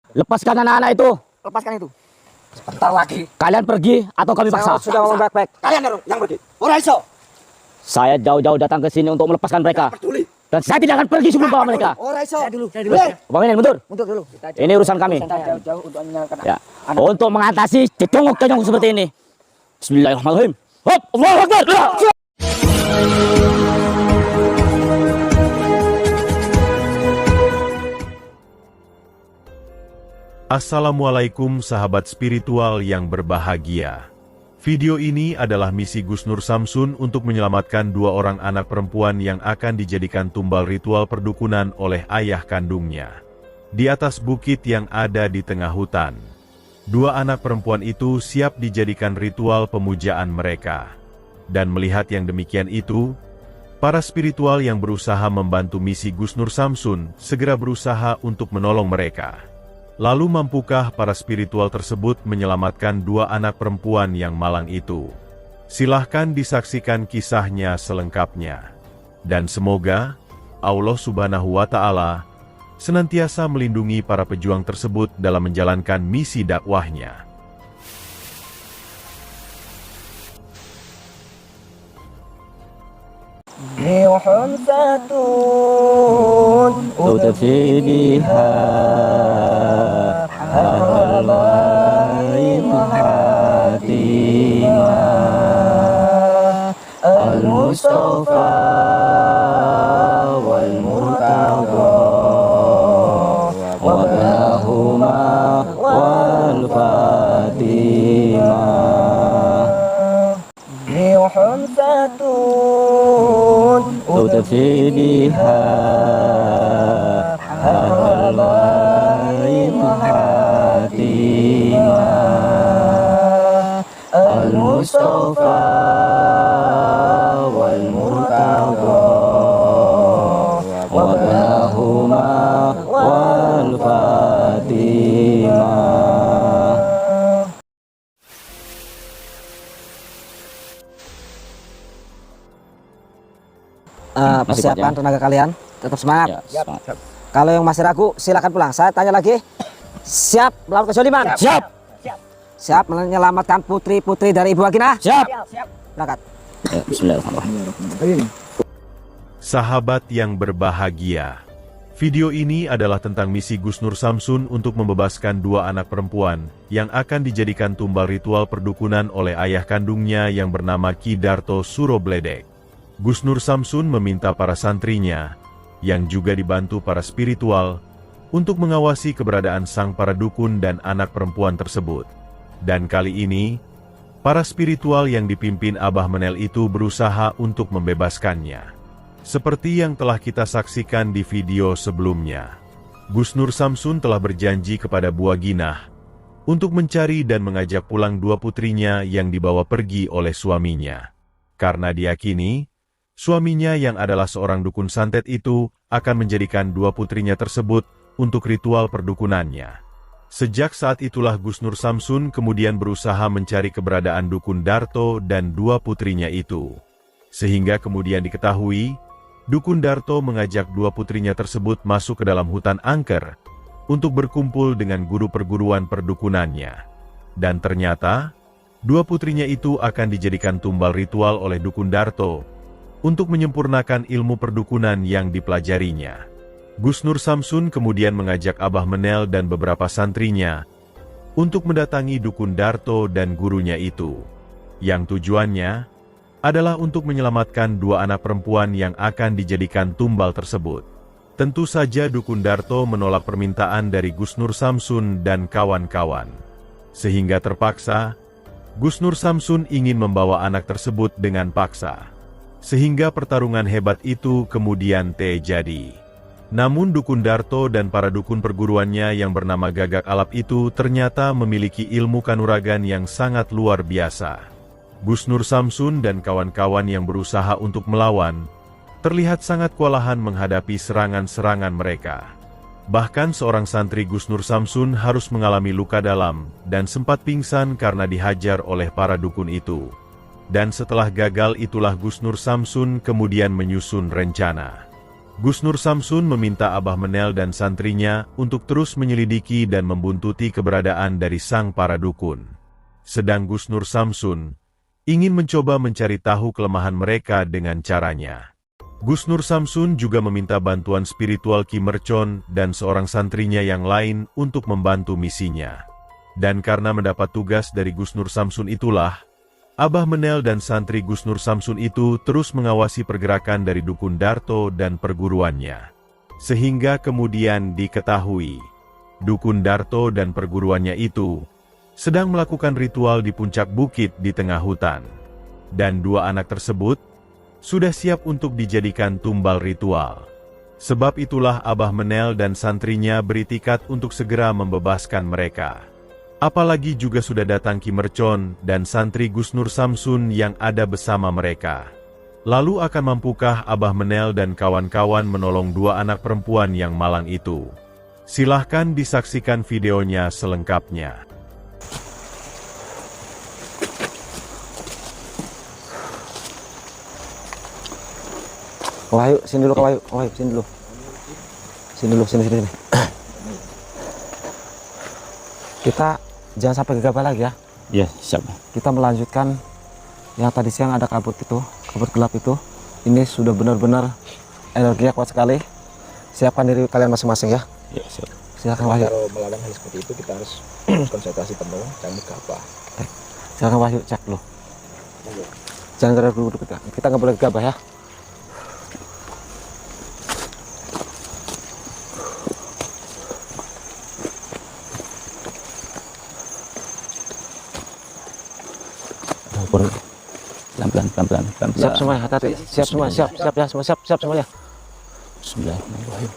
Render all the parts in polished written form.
Lepaskan anak-anak itu. Lepaskan itu. Sebentar lagi. Kalian pergi atau kami paksa. Saya sudah ngomong baik-baik. Kalian yang pergi. Ora iso. Saya jauh-jauh datang ke sini untuk melepaskan mereka. Dan saya tidak akan pergi sebelum bawa mereka. Ora iso. Saya dulu. Bang Inen, mundur. Mundur dulu. Ini urusan kami. Jauh-jauh untuk menyelamatkan Ya. Untuk mengatasi cecongok-cecongok seperti ini. Bismillahirrahmanirrahim. Hop, Allahu Akbar. Assalamualaikum sahabat spiritual yang berbahagia. Video ini adalah misi Gus Nur Samsun untuk menyelamatkan dua orang anak perempuan yang akan dijadikan tumbal ritual perdukunan oleh ayah kandungnya. Di atas bukit yang ada di tengah hutan. Dua anak perempuan itu siap dijadikan ritual pemujaan mereka. Dan melihat yang demikian itu, para spiritual yang berusaha membantu misi Gus Nur Samsun segera berusaha untuk menolong mereka. Lalu mampukah para spiritual tersebut menyelamatkan dua anak perempuan yang malang itu? Silahkan disaksikan kisahnya selengkapnya. Dan semoga Allah Subhanahu wa Ta'ala senantiasa melindungi para pejuang tersebut dalam menjalankan misi dakwahnya. Al-Mustafa wal Murtada wa bainahuma wal Fatimah Tutfidiha Al-Mustafa wal Murtada wa bainahuma wal Fatimah. Persiapan tenaga kalian, tetap semangat. Ya, semangat. Kalau yang masih ragu, silakan pulang. Saya tanya lagi, siap melawan kezaliman? Siap. Siap menyelamatkan putri-putri dari Ibu Aginah? Siap. Berangkat. Bismillahirrahmanirrahim. Sahabat yang berbahagia, video ini adalah tentang misi Gus Nur Samsun untuk membebaskan dua anak perempuan yang akan dijadikan tumbal ritual perdukunan oleh ayah kandungnya yang bernama Ki Darto Surobledek. Gus Nur Samsun meminta para santrinya, yang juga dibantu para spiritual, untuk mengawasi keberadaan sang para dukun dan anak perempuan tersebut. Dan kali ini, para spiritual yang dipimpin Abah Menel itu berusaha untuk membebaskannya. Seperti yang telah kita saksikan di video sebelumnya, Gus Nur Samsun telah berjanji kepada Bu Aginah untuk mencari dan mengajak pulang dua putrinya yang dibawa pergi oleh suaminya. Karena diyakini, suaminya yang adalah seorang dukun santet itu akan menjadikan dua putrinya tersebut untuk ritual perdukunannya. Sejak saat itulah Gus Nur Samsun kemudian berusaha mencari keberadaan dukun Darto dan dua putrinya itu. Sehingga kemudian diketahui, dukun Darto mengajak dua putrinya tersebut masuk ke dalam hutan angker untuk berkumpul dengan guru perguruan perdukunannya. Dan ternyata, dua putrinya itu akan dijadikan tumbal ritual oleh dukun Darto untuk menyempurnakan ilmu perdukunan yang dipelajarinya. Gus Nur Samsun kemudian mengajak Abah Menel dan beberapa santrinya untuk mendatangi dukun Darto dan gurunya itu, yang tujuannya adalah untuk menyelamatkan dua anak perempuan yang akan dijadikan tumbal tersebut. Tentu saja dukun Darto menolak permintaan dari Gus Nur Samsun dan kawan-kawan. Sehingga terpaksa, Gus Nur Samsun ingin membawa anak tersebut dengan paksa. Sehingga pertarungan hebat itu kemudian terjadi. Namun dukun Darto dan para dukun perguruannya yang bernama Gagak Alap itu ternyata memiliki ilmu kanuragan yang sangat luar biasa. Gus Nur Samsun dan kawan-kawan yang berusaha untuk melawan, terlihat sangat kewalahan menghadapi serangan-serangan mereka. Bahkan seorang santri Gus Nur Samsun harus mengalami luka dalam dan sempat pingsan karena dihajar oleh para dukun itu. Dan setelah gagal itulah Gus Nur Samsun kemudian menyusun rencana. Gusnur Samsun meminta Abah Menel dan santrinya untuk terus menyelidiki dan membuntuti keberadaan dari sang para dukun. Sedang Gusnur Samsun ingin mencoba mencari tahu kelemahan mereka dengan caranya. Gusnur Samsun juga meminta bantuan spiritual Ki Mercon dan seorang santrinya yang lain untuk membantu misinya. Dan karena mendapat tugas dari Gusnur Samsun itulah, Abah Menel dan santri Gusnur Samsun itu terus mengawasi pergerakan dari Dukun Darto dan perguruannya. Sehingga kemudian diketahui, Dukun Darto dan perguruannya itu sedang melakukan ritual di puncak bukit di tengah hutan. Dan dua anak tersebut sudah siap untuk dijadikan tumbal ritual. Sebab itulah Abah Menel dan santrinya beritikat untuk segera membebaskan mereka. Apalagi juga sudah datang Ki Mercon dan santri Gusnur Samsun yang ada bersama mereka. Lalu akan mampukah Abah Menel dan kawan-kawan menolong dua anak perempuan yang malang itu? Silahkan disaksikan videonya selengkapnya. Wahyu, sini dulu, Wahyu. Wahyu, sini dulu. Sini dulu, sini. Kita jangan sampai gegabah lagi ya. Ya, siap. Kita melanjutkan yang tadi siang ada kabut gelap itu. Ini sudah benar-benar energinya kuat sekali. Siapkan diri kalian masing-masing ya. Ya, siap. Silakan Wahyu. Kalau melawan hal seperti itu kita harus konsentrasi penuh, jangan gegabah. Silakan Wahyu, cek dulu. Jangan gerak dulu kita nggak boleh gegabah ya. Pelan-pelan. Siap semua ya, hati-hati. Siap semua, siap ya, siap semuanya. Bismillahirrahmanirrahim.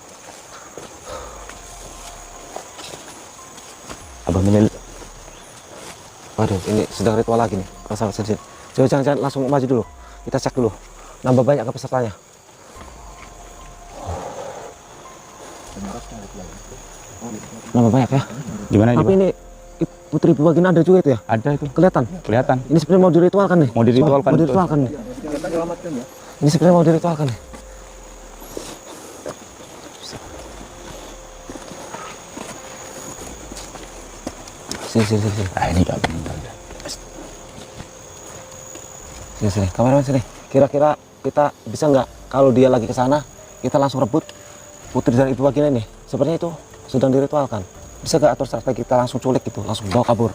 Abah Menel. Waduh, ini sedang ritual lagi nih. Masalah sedikit. Jangan langsung maju dulu. Kita cek dulu. Nambah banyak ke pesertanya. Nambah banyak ya. Gimana ini? Tapi ini Putri Buagina ada juga itu ya? Ada itu. Kelihatan. Kelihatan. Ini sebenarnya mau diritualkan nih. Mau diritualkan. Mau diritualkan nih. Ini sebenarnya mau diritualkan nih. Sini. Ah, ini enggak benar. Sini. Kameramen sini. Kira-kira kita bisa nggak kalau dia lagi ke sana, kita langsung rebut Putri dari Ibu Wagina ini? Sepertinya itu sedang diritualkan. Bisa nggak atur strategi kita langsung culik gitu, langsung bawa kabur?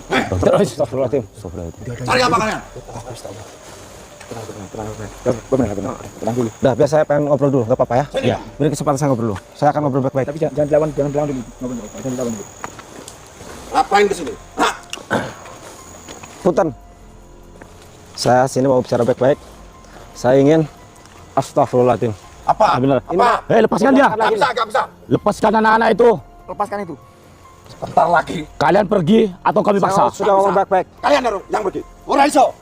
Astagfirullahaladzim. Cari apa kalian? Tenang dulu. Nah, biasa saya pengen ngobrol dulu, nggak apa-apa ya? Ya. Beri kesempatan saya ngobrol dulu. Saya akan ngobrol baik-baik. Tapi jangan dilawan dulu. Jangan dilawan dulu. Ngapain kesini? Punten. Saya sini mau bicara baik-baik. Saya ingin astagfirullahaladzim. Apa? Benar. Apa? Hei, lepaskan dia. Gak bisa. Lepaskan anak-anak itu. Lepaskan itu. Sebentar lagi. Kalian pergi atau kami paksa. Saya sudah ngomong baik-baik. Kalian yang pergi. Ora iso.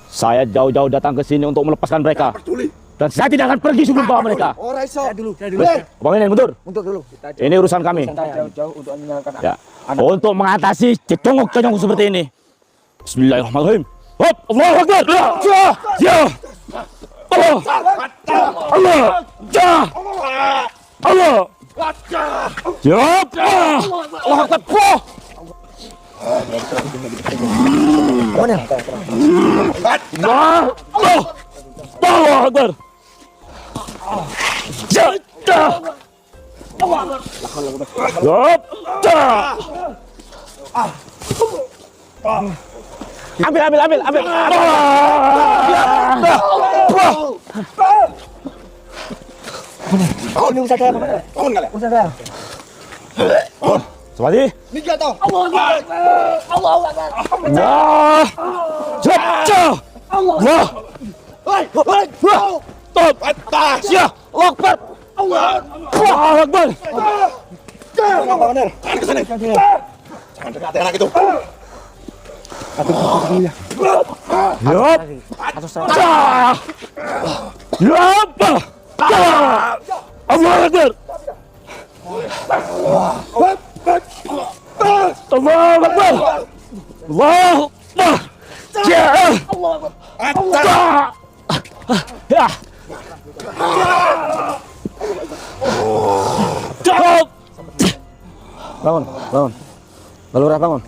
Saya jauh-jauh datang ke sini untuk melepaskan mereka. Peduli. Dan saya tidak akan pergi sebelum bawa mereka. Ora iso. Saya dulu. Bang Menel, mundur. Untuk dulu. Ini urusan kami. Jauh-jauh untuk menyenangkan Ya. Untuk mengatasi cecongok-cecongok seperti ini. Bismillahirrahmanirrahim. Hop, Allahu Akbar. Ya. Allah. Allah. Ya. Allah. Ya. Allah Akbar. Mana? Allah. Allah Akbar. Ya. Ya. Ambil. Bangun urusan saya. Bangun kalian. Urusan saya. Semadi. Minggat toh. Ya. Allah. Hei. Stop. Ya. Allah Akbar. Allah Akbar. Jangan kesini. Jangan dekati anak itu. Yup. Yup. Allah Akbar. Allah Akbar. Allah Akbar. Ya. Ya. Bangun, bangun. Balurah bangun.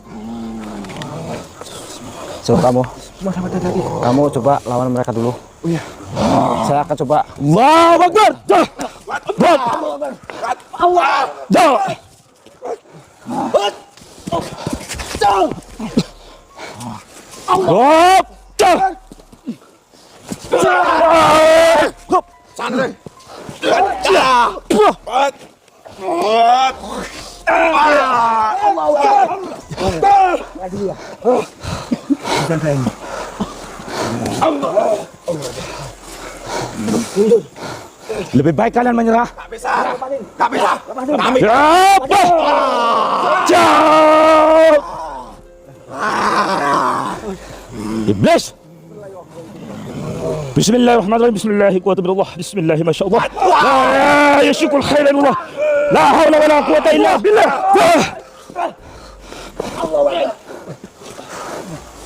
Coba kamu coba lawan mereka dulu. Oh iya. Saya akan coba. Allahu Akbar. Allah. Santai. Lebih baik kalian menyerah. Gak bisa. Gak bisa. Kami. Iblis. Bismillahirrahmanirrahim. Bismillahirrahmanirrahim. Bismillah, masya Allah. La yashikul khairan Allah. La hawla wa la quwata illa billah.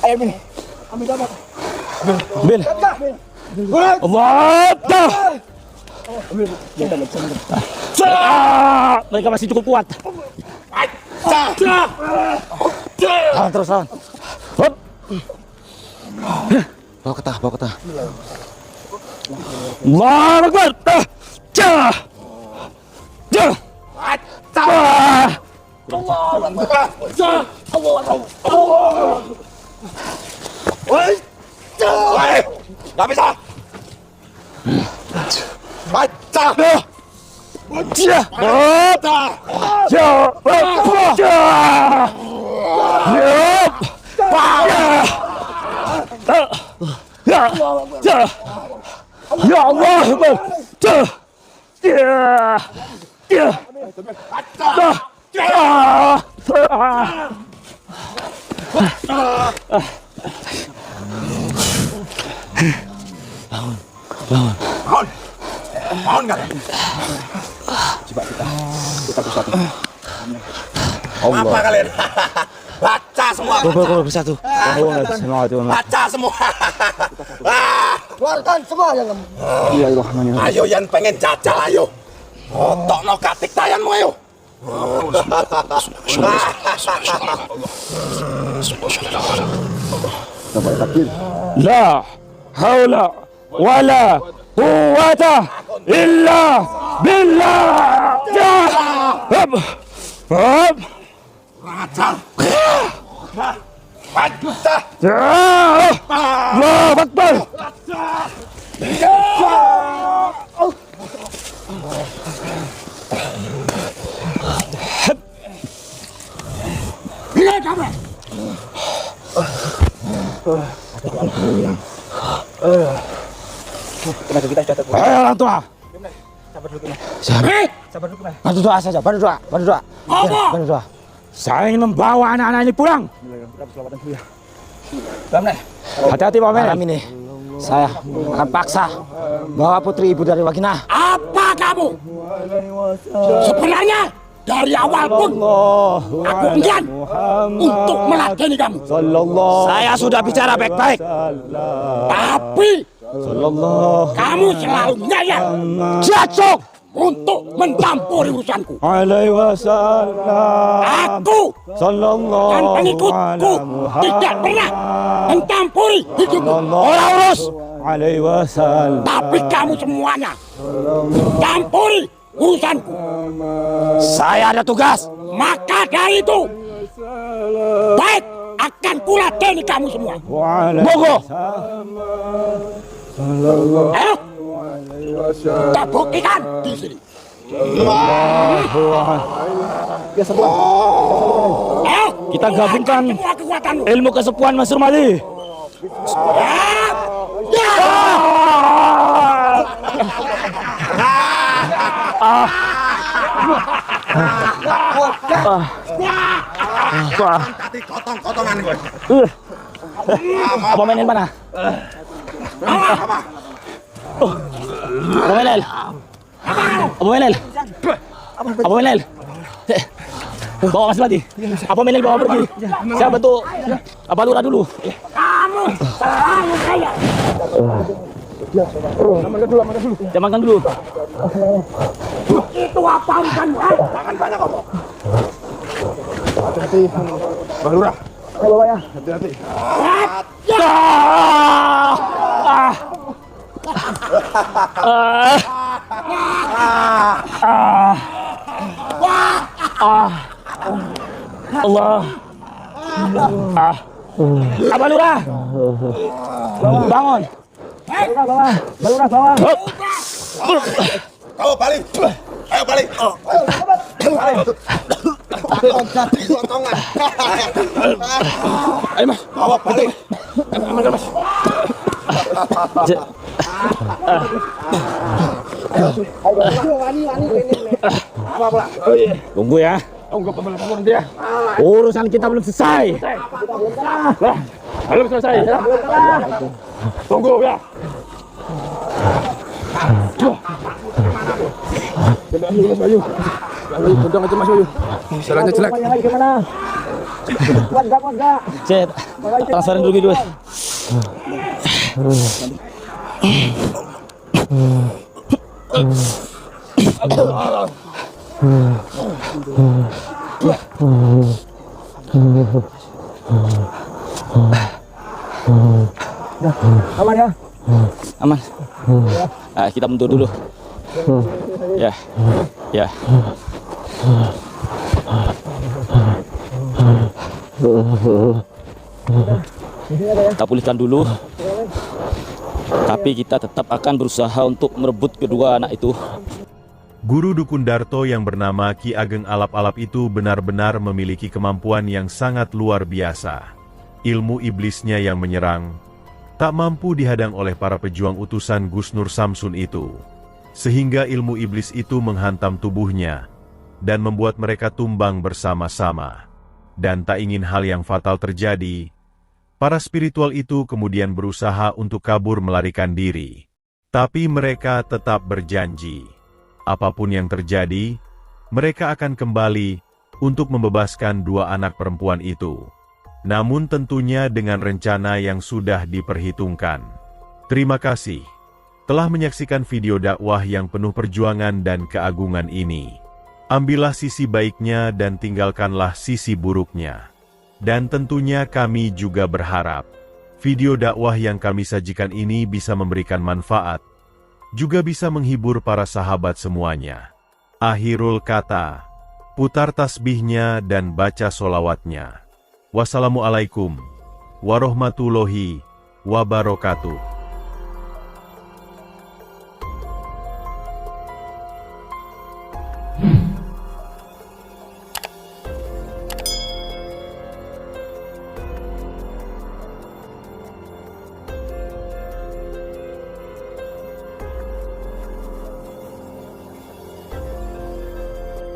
Ayo Min. Ambil gambar. Bil. Allah. Mereka masih cukup kuat. Lawan terus lawan. Hop. Bawa ke tengah, bawa ke tengah. Allahu Akbar. Jah. Jah. Gak bisa. Baca. Ya Allah. Bangun gak? Coba kita bersatu. Apa kalian? Baca semua. Bersatu. Baca semua. Keluarkan semua yang Ayo yang pengen jajal ayo. Otokno katik tayanmu ayo. La haula wala quwwata illa billah. Hop. Hop. Rajal. Baca. Allahu Akbar. Hei orang tua. Bantu doa saja, bantu doa. Bantu doa. Saya ingin membawa anak-anak ini pulang. Hati-hati Pak Menel. Malam ini saya akan paksa bawa putri ibu dari Waginah. Apa kamu? Sebenarnya dari awal pun aku enggan untuk meladeni kamu. Saya sudah bicara baik-baik. Tapi kamu selalu nyayang Jacok untuk mencampuri urusanku. Alaihi wasallam. Aku dan pengikutku tidak pernah mencampuri hidupmu. Orang urus. Alaihi wasallam. Tapi kamu semuanya campuri urusanku. Saya ada tugas. Maka dari itu baik akan kuladeni kamu semua. Monggo. Ayo, kita buktikan di sini. Ayo, Kita gabungkan semua kekuatanmu. ilmu kesepuan Mas Rumali. Tadi kotong-kotongan gue. Apa Menel mana? Apa Menel? Apa Menel? Apa Menel? Bawa Mas Lati. Apa Menel bawa pergi? Saya bantu Balurah dulu. Kamu selalu kaya. Amankan dulu. Itu apa bukan? Jangan banyak ngomong. Hati-hati, Bang Lurah. Bawa ya. Hati-hati. Allah. Abang Lurah. Bangun. Balurah bawa. Ayo balik. Ayo balik. Potongan. Ayo Mas. Bawa balik. Amankan Mas. Tunggu ya. Urusan kita belum selesai. Belum selesai. Tunggu ya. Mas Bayu. Gendong aja Mas Bayu. Jalannya jelek. Saya transferin dulu gitu. Aman ya? Aman. Nah, kita mundur dulu. Ya, ya. Kita pulihkan dulu. Tapi kita tetap akan berusaha untuk merebut kedua anak itu. Guru dukun Darto yang bernama Ki Ageng Alap-Alap itu benar-benar memiliki kemampuan yang sangat luar biasa. Ilmu iblisnya yang menyerang tak mampu dihadang oleh para pejuang utusan Gusnur Samsun itu. Sehingga ilmu iblis itu menghantam tubuhnya dan membuat mereka tumbang bersama-sama. Dan tak ingin hal yang fatal terjadi, para spiritual itu kemudian berusaha untuk kabur melarikan diri. Tapi mereka tetap berjanji, apapun yang terjadi, mereka akan kembali untuk membebaskan dua anak perempuan itu. Namun tentunya dengan rencana yang sudah diperhitungkan. Terima kasih telah menyaksikan video dakwah yang penuh perjuangan dan keagungan ini. Ambillah sisi baiknya dan tinggalkanlah sisi buruknya. Dan tentunya kami juga berharap video dakwah yang kami sajikan ini bisa memberikan manfaat, juga bisa menghibur para sahabat semuanya. Akhirul kata, putar tasbihnya dan baca solawatnya. Wassalamualaikum warahmatullahi wabarakatuh.